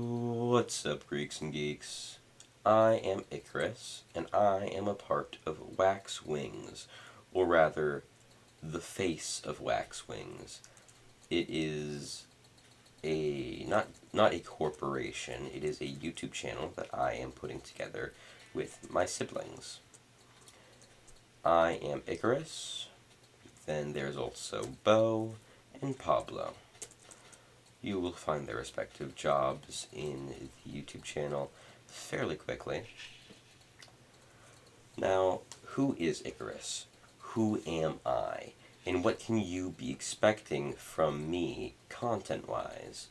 What's up, Greeks and Geeks? I am Icarus, and I am a part of Wax Wings, or rather, the face of Wax Wings. It is not a corporation. It is a YouTube channel that I am putting together with my siblings. I am Icarus. Then there's also Bo and Pablo. You will find their respective jobs in the YouTube channel fairly quickly. Now, who is Icarus? Who am I? And what can you be expecting from me content-wise?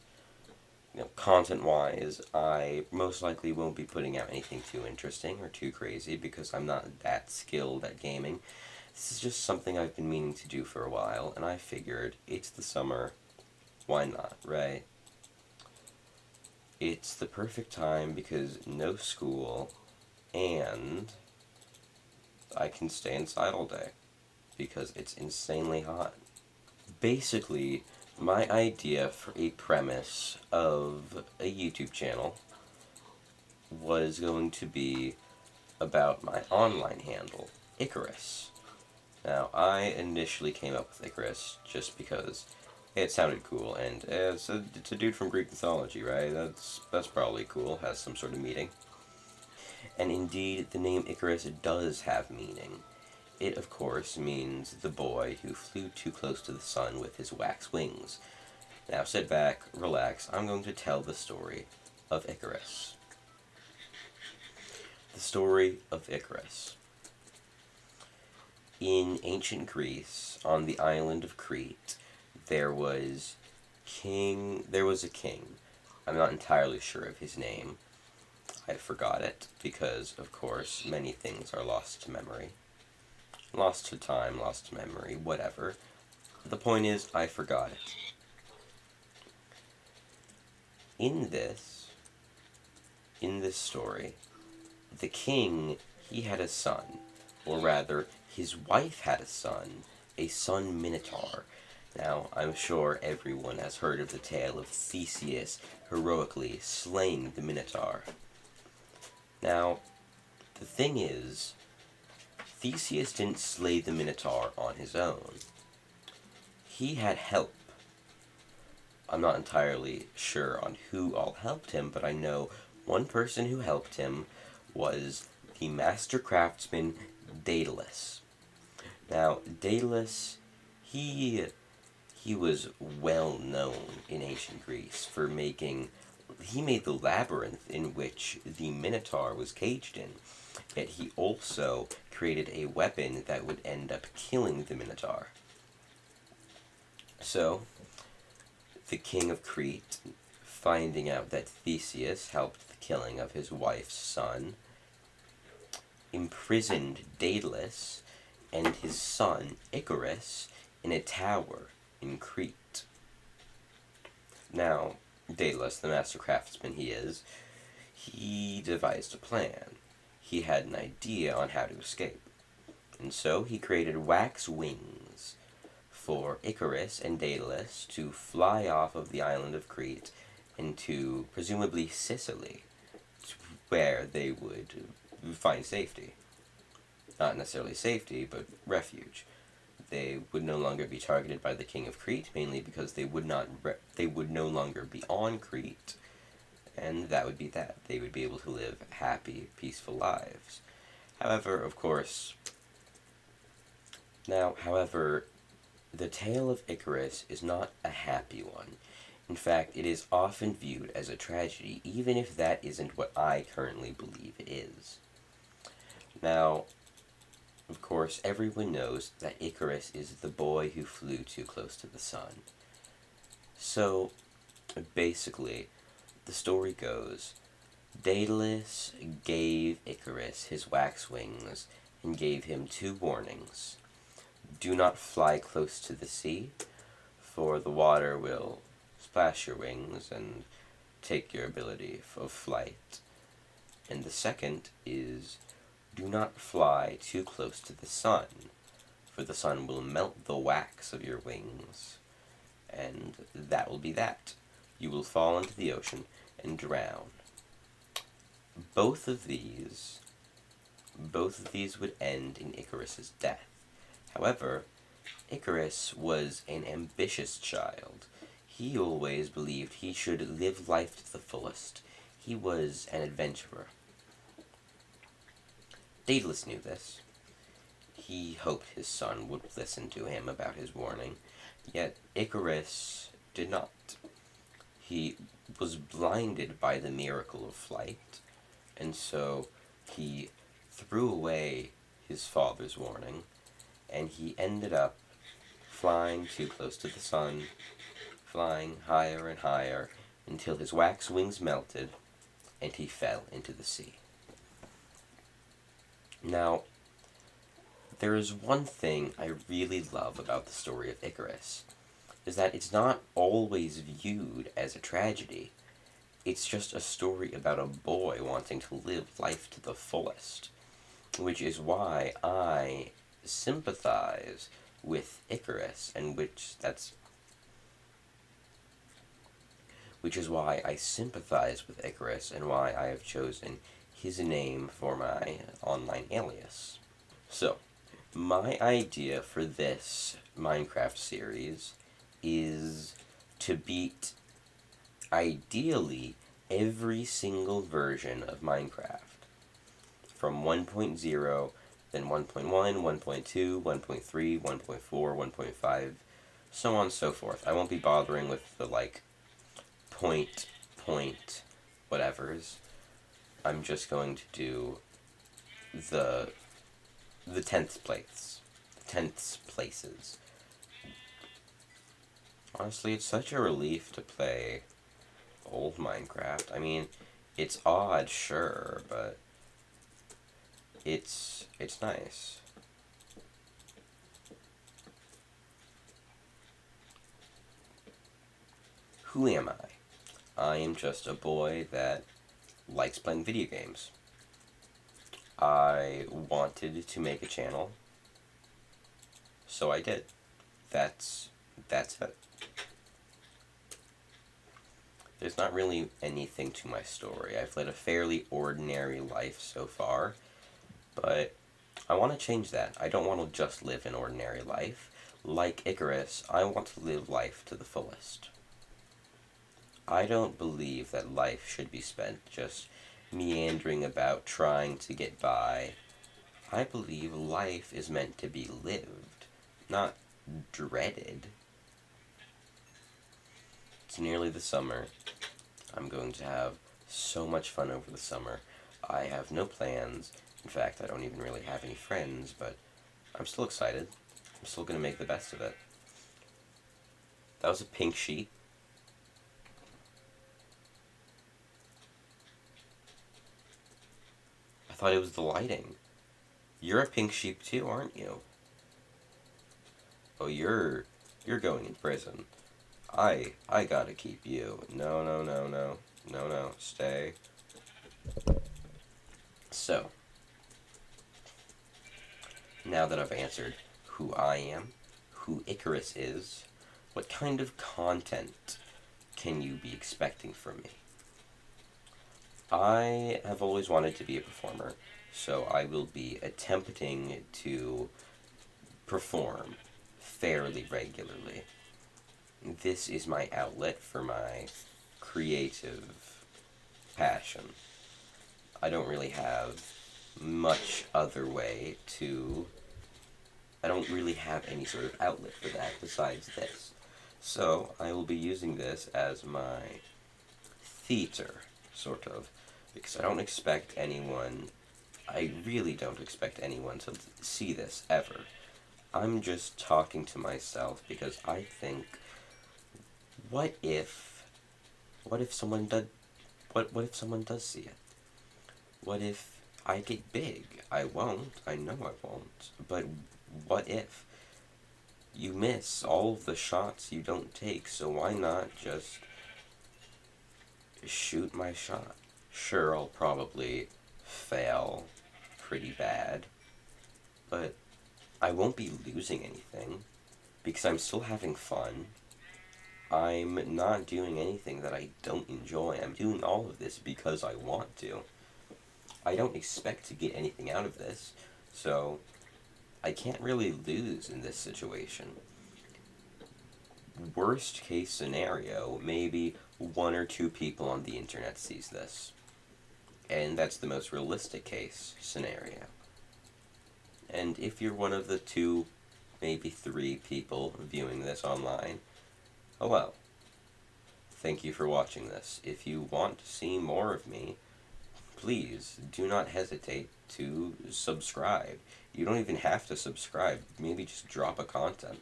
Content-wise, I most likely won't be putting out anything too interesting or too crazy because I'm not that skilled at gaming. This is just something I've been meaning to do for a while, and I figured it's the summer. Why not, right? It's the perfect time because no school, and I can stay inside all day because it's insanely hot. Basically, my idea for a premise of a YouTube channel was going to be about my online handle, Icarus. Now, I initially came up with Icarus just because it sounded cool, and it's a dude from Greek mythology, right? That's probably cool, has some sort of meaning. And indeed, the name Icarus does have meaning. It, of course, means the boy who flew too close to the sun with his wax wings. Now sit back, relax, I'm going to tell the story of Icarus. The story of Icarus. In ancient Greece, on the island of Crete, there was a king. I'm not entirely sure of his name. I forgot it, because, of course, many things are lost to memory. Lost to time, lost to memory, whatever. The point is, I forgot it. In this story, the king, he had a son, or rather, his wife had a son Minotaur. Now, I'm sure everyone has heard of the tale of Theseus heroically slaying the Minotaur. Now, the thing is, Theseus didn't slay the Minotaur on his own. He had help. I'm not entirely sure on who all helped him, but I know one person who helped him was the master craftsman Daedalus. Now, Daedalus, he was well known in ancient Greece for he made the labyrinth in which the Minotaur was caged in, yet he also created a weapon that would end up killing the Minotaur. So, the king of Crete, finding out that Theseus helped the killing of his wife's son, imprisoned Daedalus and his son Icarus in a tower in Crete. Now, Daedalus, the master craftsman he devised a plan. He had an idea on how to escape. And so he created wax wings for Icarus and Daedalus to fly off of the island of Crete into, presumably, Sicily, where they would find safety. Not necessarily safety, but refuge. They would no longer be targeted by the king of Crete, mainly because they would no longer be on Crete, and that would be that. They would be able to live happy, peaceful lives. However, the tale of Icarus is not a happy one. In fact, it is often viewed as a tragedy, even if that isn't what I currently believe it is. Now, of course, everyone knows that Icarus is the boy who flew too close to the sun. So, basically, the story goes, Daedalus gave Icarus his wax wings and gave him 2 warnings. Do not fly close to the sea, for the water will splash your wings and take your ability of flight. And the second is, do not fly too close to the sun, for the sun will melt the wax of your wings, and that will be that. You will fall into the ocean and drown. Both of these would end in Icarus's death. However, Icarus was an ambitious child. He always believed he should live life to the fullest. He was an adventurer. Daedalus knew this. He hoped his son would listen to him about his warning, yet Icarus did not. He was blinded by the miracle of flight, and so he threw away his father's warning, and he ended up flying too close to the sun, flying higher and higher until his wax wings melted and he fell into the sea. Now, there is one thing I really love about the story of Icarus, is that it's not always viewed as a tragedy. It's just a story about a boy wanting to live life to the fullest, which is why I sympathize with Icarus, and which is why I sympathize with Icarus, and why I have chosen his name for my online alias. So, my idea for this Minecraft series is to beat, ideally, every single version of Minecraft. From 1.0, then 1.1, 1.2, 1.3, 1.4, 1.5, so on and so forth. I won't be bothering with the, point, whatevers. I'm just going to do the 10th places. Honestly, it's such a relief to play old Minecraft. I mean, it's odd, sure, but it's nice. Who am I? I am just a boy that likes playing video games. I wanted to make a channel, so I did. That's it. There's not really anything to my story. I've led a fairly ordinary life so far, but I want to change that. I don't want to just live an ordinary life. Like Icarus, I want to live life to the fullest. I don't believe that life should be spent just meandering about trying to get by. I believe life is meant to be lived, not dreaded. It's nearly the summer. I'm going to have so much fun over the summer. I have no plans. In fact, I don't even really have any friends, but I'm still excited. I'm still going to make the best of it. That was a pink sheet. I thought it was the lighting. You're a pink sheep too, aren't you? Oh, you're going in prison. I gotta keep you. No, stay. So, now that I've answered who I am, who Icarus is, what kind of content can you be expecting from me? I have always wanted to be a performer, so I will be attempting to perform fairly regularly. This is my outlet for my creative passion. I don't really have much other way to... I don't really have any sort of outlet for that besides this. So I will be using this as my theater, sort of, because I really don't expect anyone to see this ever. I'm just talking to myself because I think, what if someone does see it? What if I get big? I won't. I know I won't. But what if you miss all of the shots you don't take? So why not just shoot my shot? Sure, I'll probably fail pretty bad, but I won't be losing anything because I'm still having fun. I'm not doing anything that I don't enjoy. I'm doing all of this because I want to. I don't expect to get anything out of this, so I can't really lose in this situation. Worst case scenario, maybe one or two people on the internet sees this. And that's the most realistic case scenario. And if you're one of the two, maybe three people viewing this online, oh well. Thank you for watching this. If you want to see more of me, please do not hesitate to subscribe. You don't even have to subscribe. Maybe just drop a content.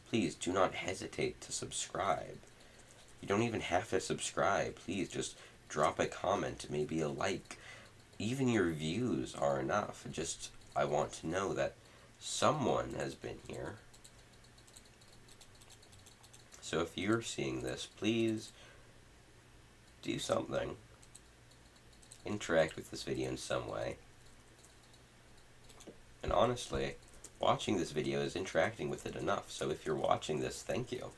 Please do not hesitate to subscribe. You don't even have to subscribe. Please just drop a comment, maybe a like. Even your views are enough. Just, I want to know that someone has been here. So if you're seeing this, please do something. Interact with this video in some way. And honestly, watching this video is interacting with it enough. So if you're watching this, thank you.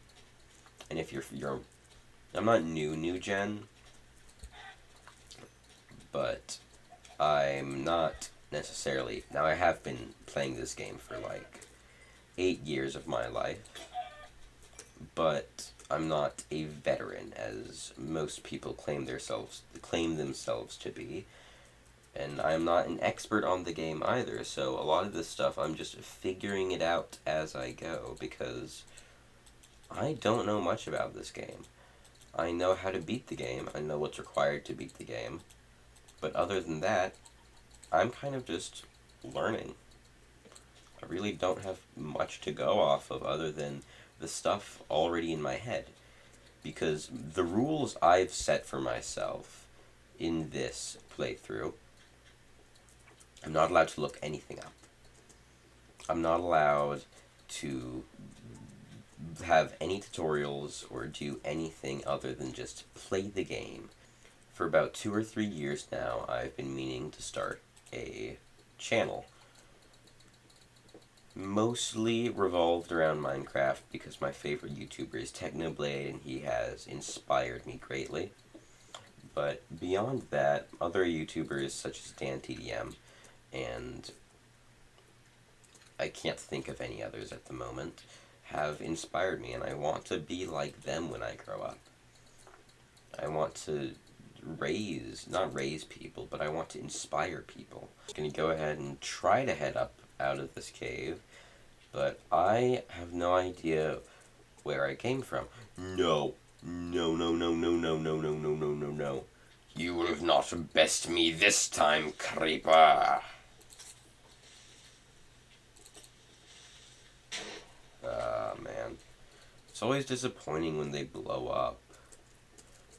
And if you're I'm not new gen, but I'm not necessarily, now I have been playing this game for like 8 years of my life, but I'm not a veteran as most people claim themselves to be. And I'm not an expert on the game either, so a lot of this stuff I'm just figuring it out as I go, because I don't know much about this game. I know how to beat the game, I know what's required to beat the game, but other than that, I'm kind of just learning. I really don't have much to go off of other than the stuff already in my head, because the rules I've set for myself in this playthrough, I'm not allowed to look anything up. I'm not allowed to have any tutorials or do anything other than just play the game. For about 2 or 3 years now, I've been meaning to start a channel. Mostly revolved around Minecraft because my favorite YouTuber is Technoblade and he has inspired me greatly. But beyond that, other YouTubers such as DanTDM, and I can't think of any others at the moment, have inspired me, and I want to be like them when I grow up. I want to not raise people, but I want to inspire people. I'm going to go ahead and try to head up out of this cave, but I have no idea where I came from. No. No, no, no, no, no, no, no, no, no, no, no. You will not best me this time, creeper. Man. It's always disappointing when they blow up.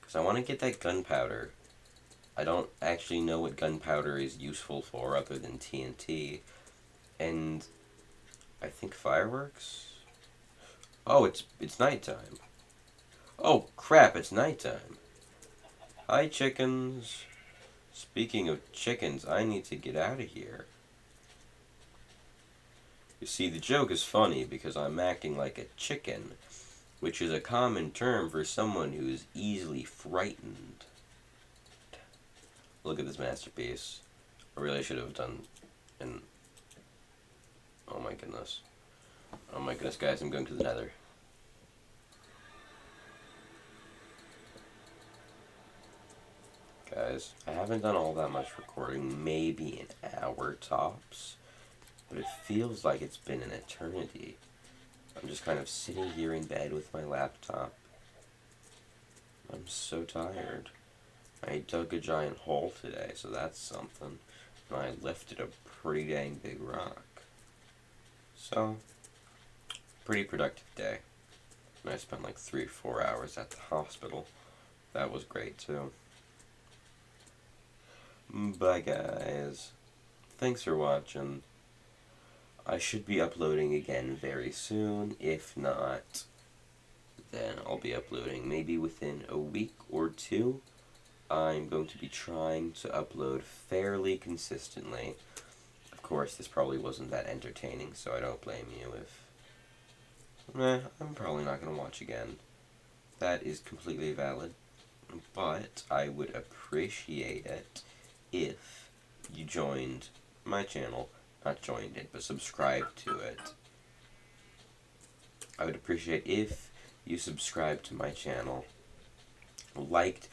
Because I want to get that gunpowder. I don't actually know what gunpowder is useful for other than TNT. And I think fireworks? Oh, it's nighttime. Oh, crap, it's nighttime. Hi, chickens. Speaking of chickens, I need to get out of here. You see, the joke is funny because I'm acting like a chicken, which is a common term for someone who is easily frightened. Look at this masterpiece. I really should have done an... Oh my goodness. Oh my goodness, guys, I'm going to the nether. Guys, I haven't done all that much recording, maybe an hour tops, but it feels like it's been an eternity. I'm just kind of sitting here in bed with my laptop. I'm so tired. I dug a giant hole today, so that's something. And I lifted a pretty dang big rock. So, pretty productive day. And I spent like 3 or 4 hours at the hospital. That was great too. Bye guys. Thanks for watching. I should be uploading again very soon. If not, then I'll be uploading maybe within a week or 2. I'm going to be trying to upload fairly consistently. Of course, this probably wasn't that entertaining, so I don't blame you if I'm probably not going to watch again. That is completely valid. But I would appreciate it if you joined my channel, not joined it, but subscribed to it. I would appreciate if you subscribed to my channel, liked